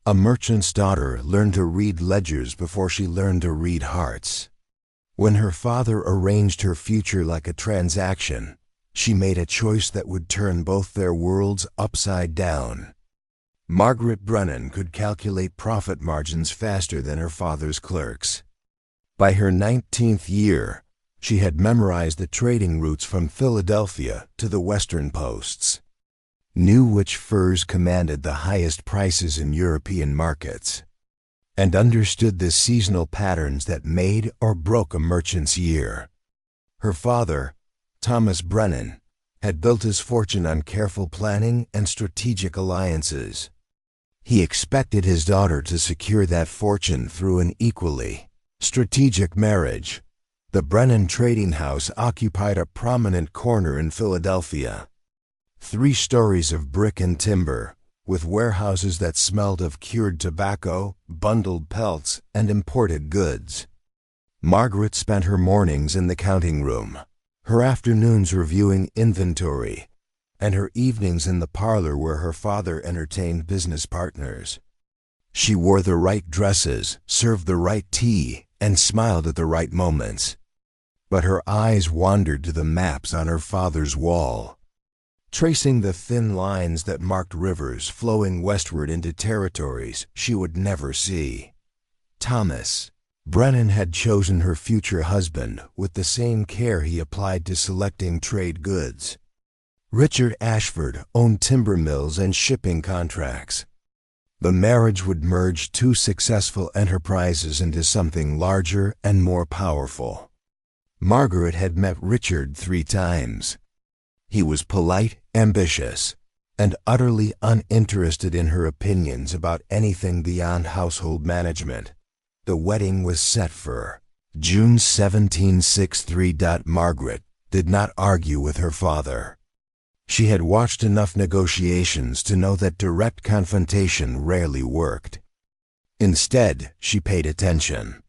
A merchant's daughter learned to read ledgers before she learned to read hearts. When her father arranged her future like a transaction, she made a choice that would turn both their worlds upside down. Margaret Brennan could calculate profit margins faster than her father's clerks. By her 19th year, she had memorized the trading routes from Philadelphia to the western posts, knew which furs commanded the highest prices in European markets, and understood the seasonal patterns that made or broke a merchant's year. Her father, Thomas Brennan, had built his fortune on careful planning and strategic alliances. He expected his daughter to secure that fortune through an equally strategic marriage. The Brennan Trading House occupied a prominent corner in Philadelphia. 3 stories of brick and timber, with warehouses that smelled of cured tobacco, bundled pelts, and imported goods. Margaret spent her mornings in the counting room, her afternoons reviewing inventory, and her evenings in the parlor where her father entertained business partners. She wore the right dresses, served the right tea, and smiled at the right moments. But her eyes wandered to the maps on her father's wall, tracing the thin lines that marked rivers flowing westward into territories she would never see. Thomas Brennan had chosen her future husband with the same care he applied to selecting trade goods. Richard Ashford owned timber mills and shipping contracts. The marriage would merge 2 successful enterprises into something larger and more powerful. Margaret had met Richard 3 times. He was polite, ambitious, and utterly uninterested in her opinions about anything beyond household management. The wedding was set for June 1763. Margaret did not argue with her father. She had watched enough negotiations to know that direct confrontation rarely worked. Instead, she paid attention.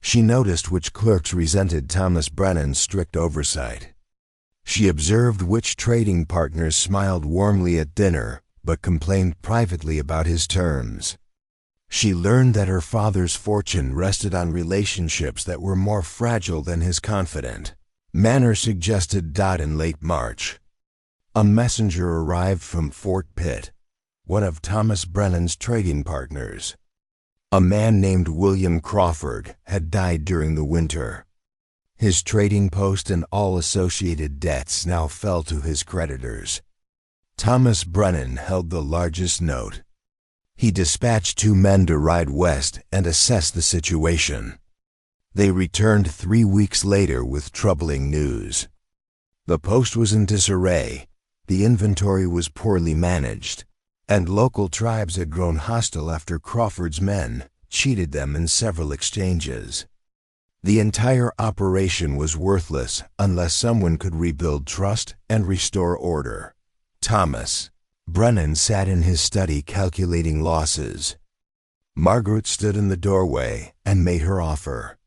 She noticed which clerks resented Thomas Brennan's strict oversight. She observed which trading partners smiled warmly at dinner but complained privately about his terms. She learned that her father's fortune rested on relationships that were more fragile than his confident manner suggested. In late March, a messenger arrived from Fort Pitt, one of Thomas Brennan's trading partners. A man named William Crawford had died during the winter. His trading post and all associated debts now fell to his creditors. Thomas Brennan held the largest note. He dispatched 2 men to ride west and assess the situation. They returned 3 weeks later with troubling news. The post was in disarray, the inventory was poorly managed, and local tribes had grown hostile after Crawford's men cheated them in several exchanges. The entire operation was worthless unless someone could rebuild trust and restore order. Thomas Brennan sat in his study calculating losses. Margaret stood in the doorway and made her offer.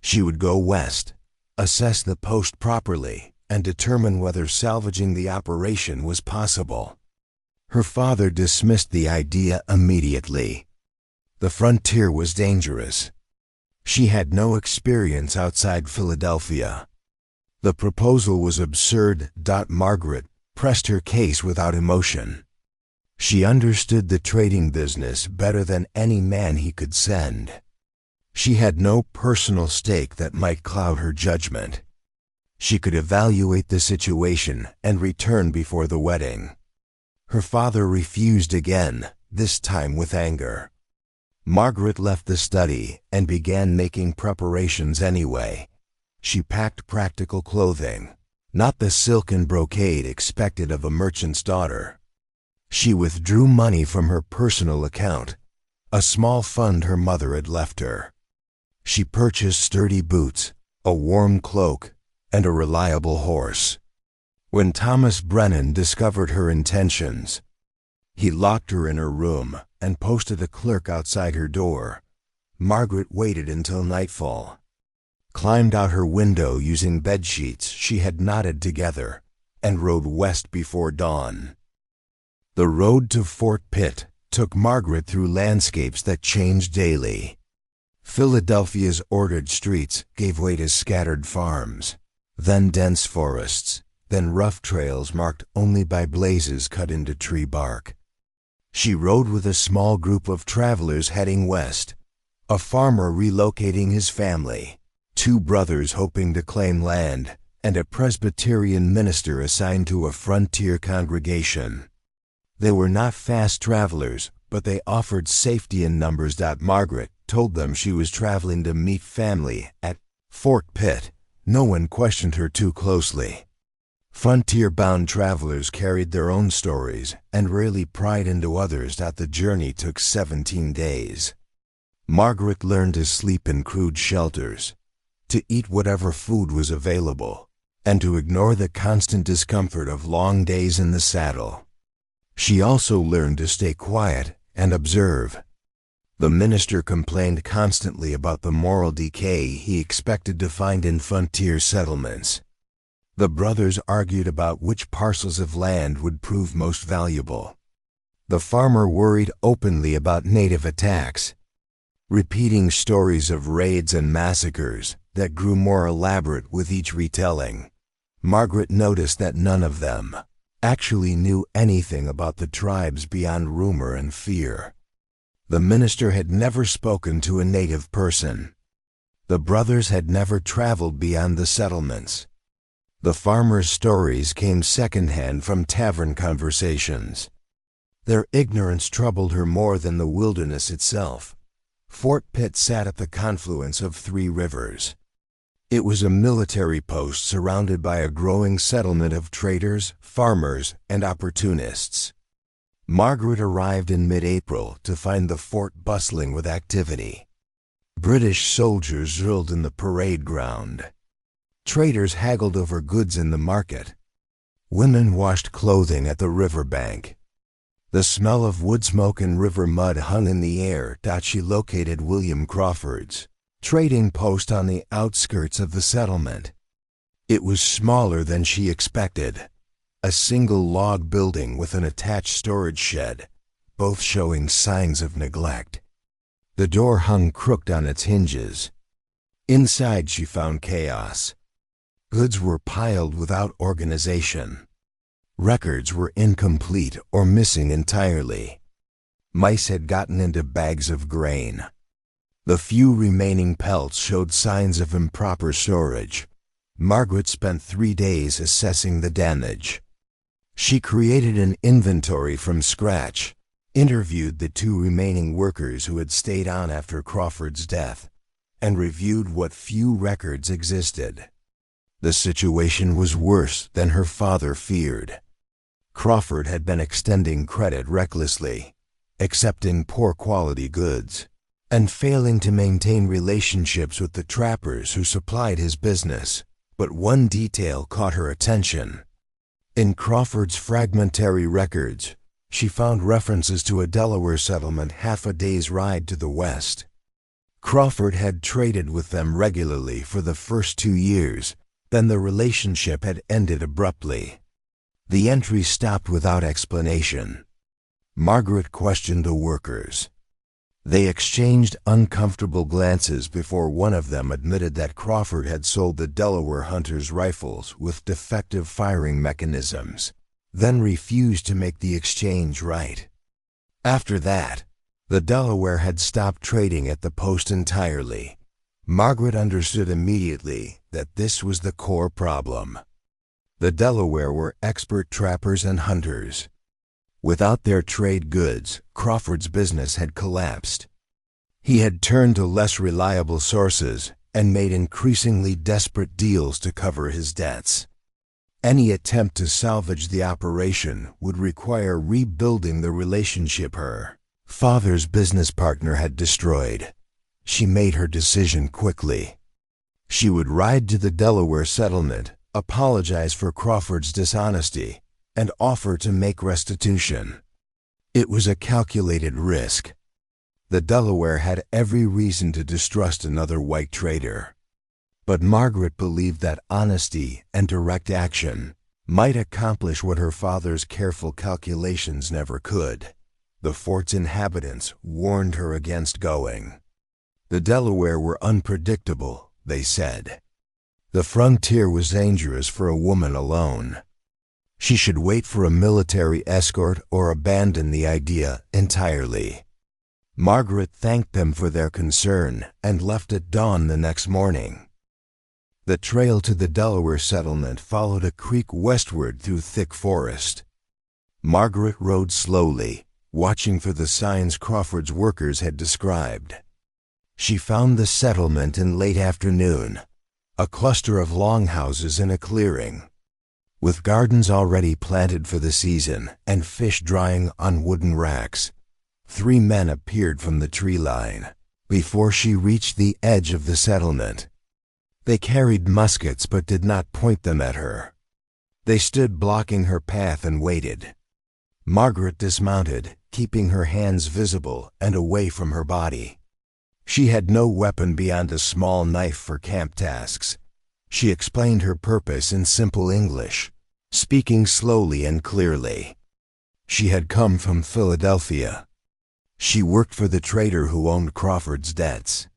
She would go west, assess the post properly, and determine whether salvaging the operation was possible. Her father dismissed the idea immediately. The frontier was dangerous. She had no experience outside Philadelphia. The proposal was absurd. Margaret pressed her case without emotion. She understood the trading business better than any man he could send. She had no personal stake that might cloud her judgment. She could evaluate the situation and return before the wedding. Her father refused again, this time with anger. Margaret left the study and began making preparations anyway. She packed practical clothing, not the silk and brocade expected of a merchant's daughter. She withdrew money from her personal account, a small fund her mother had left her. She purchased sturdy boots, a warm cloak, and a reliable horse. When Thomas Brennan discovered her intentions, he locked her in her room and posted a clerk outside her door. Margaret waited until nightfall, climbed out her window using bedsheets she had knotted together, and rode west before dawn. The road to Fort Pitt took Margaret through landscapes that changed daily. Philadelphia's ordered streets gave way to scattered farms, then dense forests, then rough trails marked only by blazes cut into tree bark. She rode with a small group of travelers heading west, a farmer relocating his family, two brothers hoping to claim land, and a Presbyterian minister assigned to a frontier congregation. They were not fast travelers, but they offered safety in numbers. Margaret told them she was traveling to meet family at Fort Pitt. No one questioned her too closely. Frontier-bound travelers carried their own stories and rarely pried into others. The journey took 17 days. Margaret learned to sleep in crude shelters, to eat whatever food was available, and to ignore the constant discomfort of long days in the saddle. She also learned to stay quiet and observe. The minister complained constantly about the moral decay he expected to find in frontier settlements. The brothers argued about which parcels of land would prove most valuable. The farmer worried openly about native attacks, repeating stories of raids and massacres that grew more elaborate with each retelling. Margaret noticed that none of them actually knew anything about the tribes beyond rumor and fear. The minister had never spoken to a native person. The brothers had never traveled beyond the settlements. The farmer's stories came secondhand from tavern conversations. Their ignorance troubled her more than the wilderness itself. Fort Pitt sat at the confluence of 3 rivers. It was a military post surrounded by a growing settlement of traders, farmers, and opportunists. Margaret arrived in mid-April to find the fort bustling with activity. British soldiers drilled in the parade ground. Traders haggled over goods in the market. Women washed clothing at the riverbank. The smell of wood smoke and river mud hung in the air. She located William Crawford's trading post on the outskirts of the settlement. It was smaller than she expected. A single log building with an attached storage shed, both showing signs of neglect. The door hung crooked on its hinges. Inside she found chaos. Goods were piled without organization. Records were incomplete or missing entirely. Mice had gotten into bags of grain. The few remaining pelts showed signs of improper storage. Margaret spent 3 days assessing the damage. She created an inventory from scratch, interviewed the 2 remaining workers who had stayed on after Crawford's death, and reviewed what few records existed. The situation was worse than her father feared. Crawford had been extending credit recklessly, accepting poor-quality goods, and failing to maintain relationships with the trappers who supplied his business. But one detail caught her attention. In Crawford's fragmentary records, she found references to a Delaware settlement half a day's ride to the west. Crawford had traded with them regularly for the first 2 years, then the relationship had ended abruptly. The entry stopped without explanation. Margaret questioned the workers. They exchanged uncomfortable glances before one of them admitted that Crawford had sold the Delaware hunters rifles with defective firing mechanisms, then refused to make the exchange right. After that, the Delaware had stopped trading at the post entirely. Margaret understood immediately that this was the core problem. The Delaware were expert trappers and hunters. Without their trade goods, Crawford's business had collapsed. He had turned to less reliable sources and made increasingly desperate deals to cover his debts. Any attempt to salvage the operation would require rebuilding the relationship her father's business partner had destroyed. She made her decision quickly. She would ride to the Delaware settlement, apologize for Crawford's dishonesty, and offer to make restitution. It was a calculated risk. The Delaware had every reason to distrust another white trader. But Margaret believed that honesty and direct action might accomplish what her father's careful calculations never could. The fort's inhabitants warned her against going. The Delaware were unpredictable, they said. The frontier was dangerous for a woman alone. She should wait for a military escort or abandon the idea entirely. Margaret thanked them for their concern and left at dawn the next morning. The trail to the Delaware settlement followed a creek westward through thick forest. Margaret rode slowly, watching for the signs Crawford's workers had described. She found the settlement in late afternoon, a cluster of longhouses in a clearing, with gardens already planted for the season and fish drying on wooden racks. 3 men appeared from the tree line before she reached the edge of the settlement. They carried muskets but did not point them at her. They stood blocking her path and waited. Margaret dismounted, keeping her hands visible and away from her body. She had no weapon beyond a small knife for camp tasks. She explained her purpose in simple English, speaking slowly and clearly. She had come from Philadelphia. She worked for the trader who owned Crawford's debts.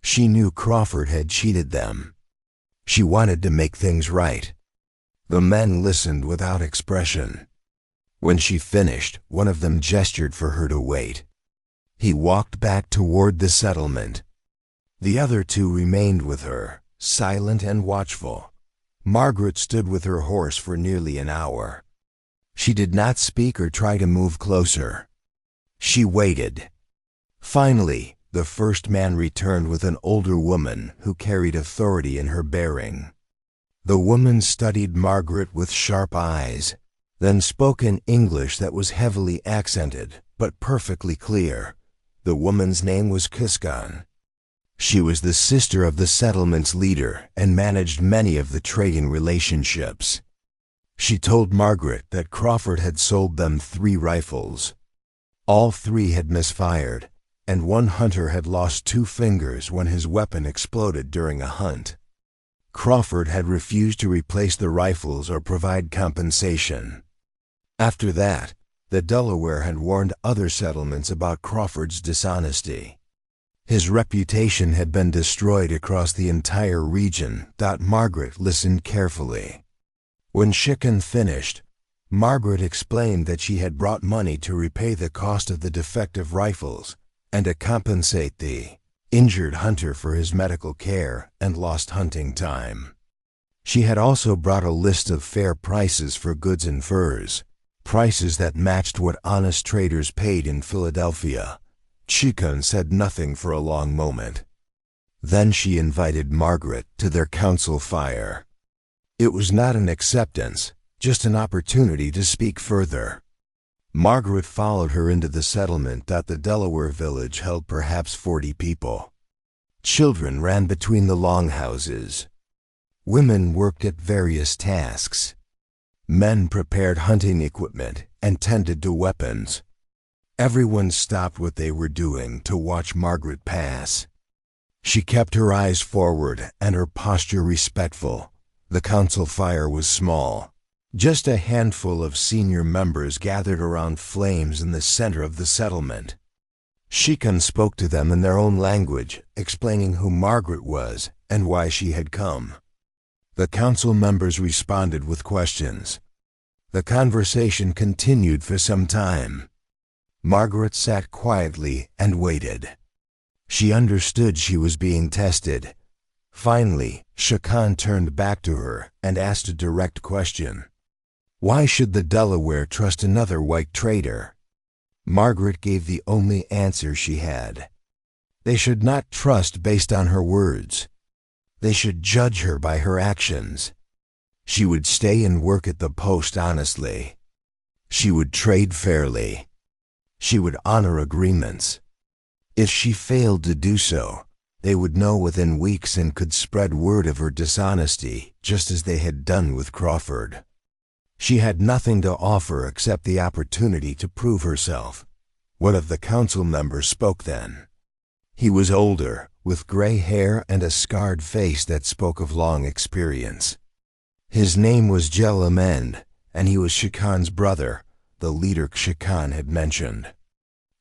She knew Crawford had cheated them. She wanted to make things right. The men listened without expression. When she finished, one of them gestured for her to wait. He walked back toward the settlement. The other 2 remained with her, silent and watchful. Margaret stood with her horse for nearly an hour. She did not speak or try to move closer. She waited. Finally, the first man returned with an older woman who carried authority in her bearing. The woman studied Margaret with sharp eyes, then spoke in English that was heavily accented but perfectly clear. The woman's name was Kiskan. She was the sister of the settlement's leader and managed many of the trading relationships. She told Margaret that Crawford had sold them 3 rifles. All 3 had misfired, and one hunter had lost 2 fingers when his weapon exploded during a hunt. Crawford had refused to replace the rifles or provide compensation. After that, the Delaware had warned other settlements about Crawford's dishonesty. His reputation had been destroyed across the entire region. Margaret listened carefully. When Chicken finished, Margaret explained that she had brought money to repay the cost of the defective rifles and to compensate the injured hunter for his medical care and lost hunting time. She had also brought a list of fair prices for goods and furs, prices that matched what honest traders paid in Philadelphia. Chicken said nothing for a long moment. Then she invited Margaret to their council fire. It was not an acceptance, just an opportunity to speak further. Margaret followed her into the settlement. The Delaware village held perhaps 40 people. Children ran between the longhouses. Women worked at various tasks. Men prepared hunting equipment and tended to weapons. Everyone stopped what they were doing to watch Margaret pass. She kept her eyes forward and her posture respectful. The council fire was small. Just a handful of senior members gathered around flames in the center of the settlement. Chicken spoke to them in their own language, explaining who Margaret was and why she had come. The council members responded with questions. The conversation continued for some time. Margaret sat quietly and waited. She understood she was being tested. Finally, Chicken turned back to her and asked a direct question. Why should the Delaware trust another white trader? Margaret gave the only answer she had. They should not trust based on her words. They should judge her by her actions. She would stay and work at the post honestly. She would trade fairly. She would honor agreements. If she failed to do so, they would know within weeks and could spread word of her dishonesty, just as they had done with Crawford. She had nothing to offer except the opportunity to prove herself. One of the council members spoke then. He was older, with gray hair and a scarred face that spoke of long experience. His name was Jelamend, and he was Chicken's brother, the leader Chicken had mentioned.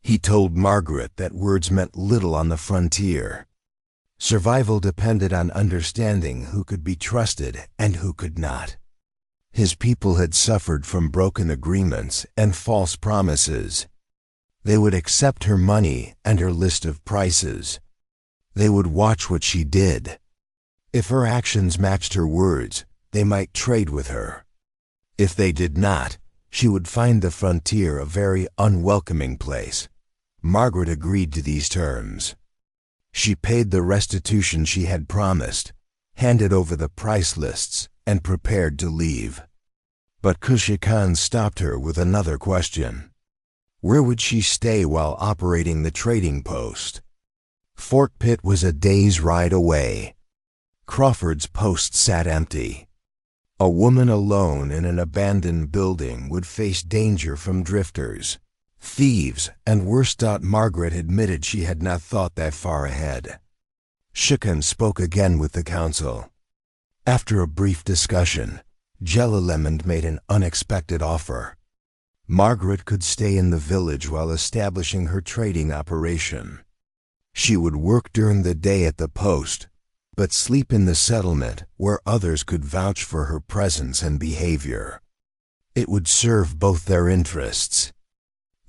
He told Margaret that words meant little on the frontier. Survival depended on understanding who could be trusted and who could not. His people had suffered from broken agreements and false promises. They would accept her money and her list of prices. They would watch what she did. If her actions matched her words, they might trade with her. If they did not, she would find the frontier a very unwelcoming place. Margaret agreed to these terms. She paid the restitution she had promised, handed over the price lists, and prepared to leave. But Kushai Khan stopped her with another question. Where would she stay while operating the trading post? Fort Pitt was a day's ride away. Crawford's post sat empty. A woman alone in an abandoned building would face danger from drifters, thieves, and worse. Margaret admitted she had not thought that far ahead. Shikan spoke again with the council. After a brief discussion, Jalalemond made an unexpected offer. Margaret could stay in the village while establishing her trading operation. She would work during the day at the post, but sleep in the settlement where others could vouch for her presence and behavior. It would serve both their interests.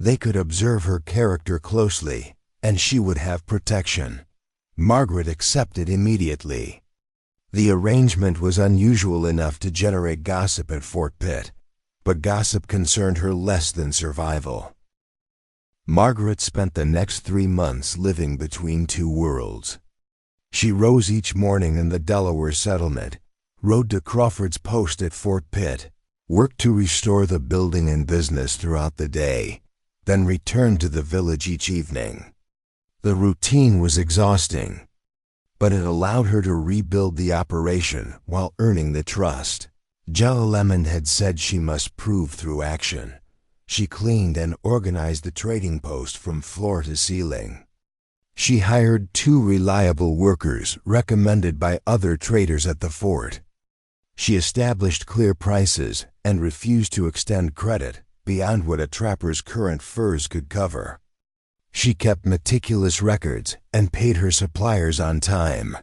They could observe her character closely, and she would have protection. Margaret accepted immediately. The arrangement was unusual enough to generate gossip at Fort Pitt, but gossip concerned her less than survival. Margaret spent the next 3 months living between two worlds. She rose each morning in the Delaware settlement, rode to Crawford's post at Fort Pitt, worked to restore the building and business throughout the day, then returned to the village each evening. The routine was exhausting, but it allowed her to rebuild the operation while earning the trust. Jalalemond had said she must prove through action. She cleaned and organized the trading post from floor to ceiling. She hired 2 reliable workers recommended by other traders at the fort. She established clear prices and refused to extend credit beyond what a trapper's current furs could cover. She kept meticulous records and paid her suppliers on time.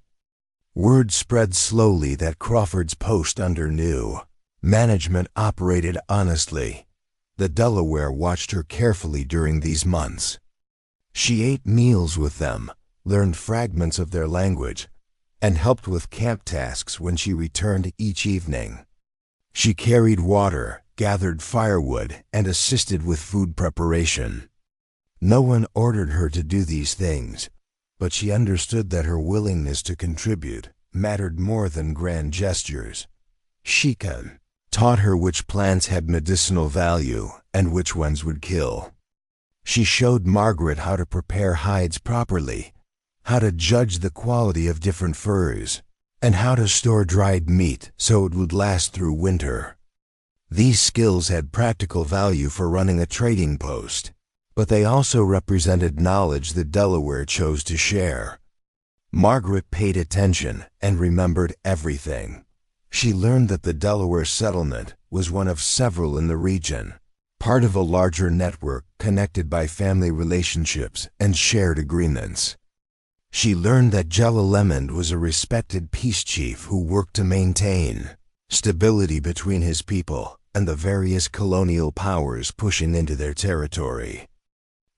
Word spread slowly that Crawford's post under new management operated honestly. The Delaware watched her carefully during these months. She ate meals with them, learned fragments of their language, and helped with camp tasks when she returned each evening. She carried water, gathered firewood, and assisted with food preparation. No one ordered her to do these things, but she understood that her willingness to contribute mattered more than grand gestures. Shikan taught her which plants had medicinal value and which ones would kill. She showed Margaret how to prepare hides properly, how to judge the quality of different furs, and how to store dried meat so it would last through winter. These skills had practical value for running a trading post, but they also represented knowledge the Delaware chose to share. Margaret paid attention and remembered everything. She learned that the Delaware settlement was one of several in the region, part of a larger network connected by family relationships and shared agreements. She learned that Jalalemond was a respected peace chief who worked to maintain stability between his people and the various colonial powers pushing into their territory.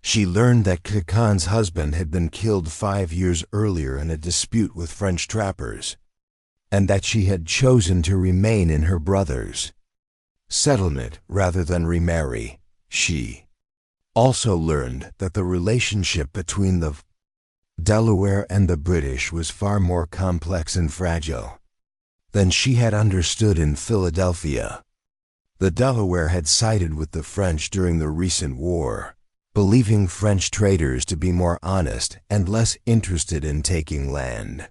She learned that Kakan's husband had been killed 5 years earlier in a dispute with French trappers, and that she had chosen to remain in her brother's settlement rather than remarry. She also learned that the relationship between the Delaware and the British was far more complex and fragile than she had understood in Philadelphia. The Delaware had sided with the French during the recent war, believing French traders to be more honest and less interested in taking land.